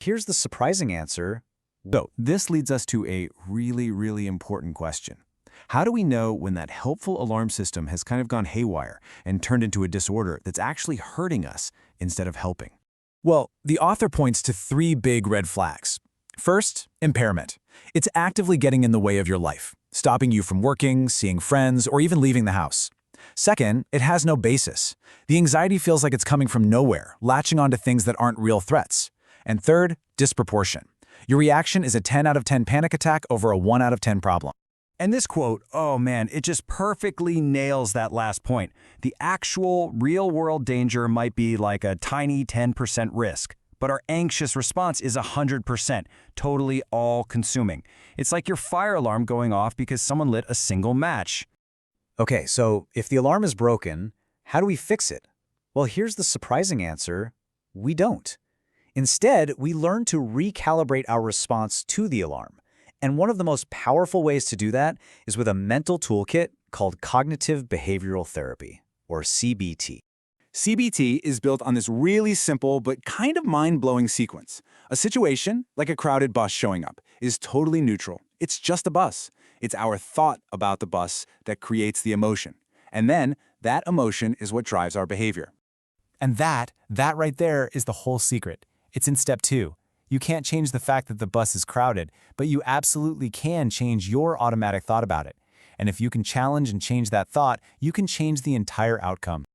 Here's the surprising answer. So, this leads us to a really important question. How do we know when that helpful alarm system has kind of gone haywire and turned into a disorder that's actually hurting us instead of helping? Well, the author points to three big red flags. First, impairment. It's actively getting in the way of your life, stopping you from working, seeing friends, or even leaving the house. Second, it has no basis. The anxiety feels like it's coming from nowhere, latching onto things that aren't real threats. And third, disproportionate. Your reaction is a 10 out of 10 panic attack over a 1 out of 10 problem. And this quote, oh man, it just perfectly nails that last point. The actual real-world danger might be like a tiny 10% risk, but our anxious response is 100%, totally all-consuming. It's like your fire alarm going off because someone lit a single match. Okay, so if the alarm is broken, how do we fix it? Well, here's the surprising answer. We don't. Instead, we learn to recalibrate our response to the alarm. And one of the most powerful ways to do that is with a mental toolkit called cognitive behavioral therapy, or CBT. CBT is built on this really simple but kind of mind-blowing sequence. A situation, like a crowded bus showing up, is totally neutral. It's just a bus. It's our thought about the bus that creates the emotion. And then, that emotion is what drives our behavior. And that right there is the whole secret. It's in step 2. You can't change the fact that the bus is crowded, but you absolutely can change your automatic thought about it. And if you can challenge and change that thought, you can change the entire outcome.